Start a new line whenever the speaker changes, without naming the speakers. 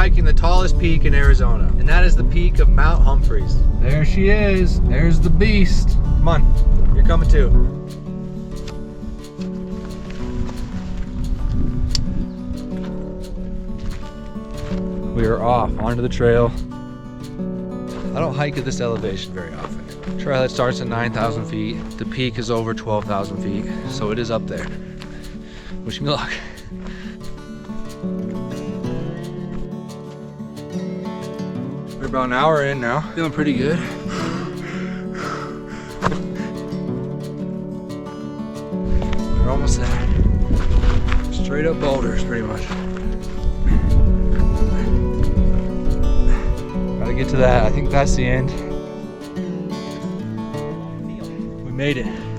hiking the tallest peak in Arizona, and that is the peak of Mount Humphreys. There she is. There's the beast. Come on, you're coming too. We are off onto the trail. I don't hike at this elevation very often. Trail that starts at 9,000 feet. The peak is over 12,000 feet, so it is up there. Wish me luck. We're about an hour in now. Feeling pretty good. We're almost there. Straight up boulders, pretty much. Gotta get to that. I think that's the end. We made it.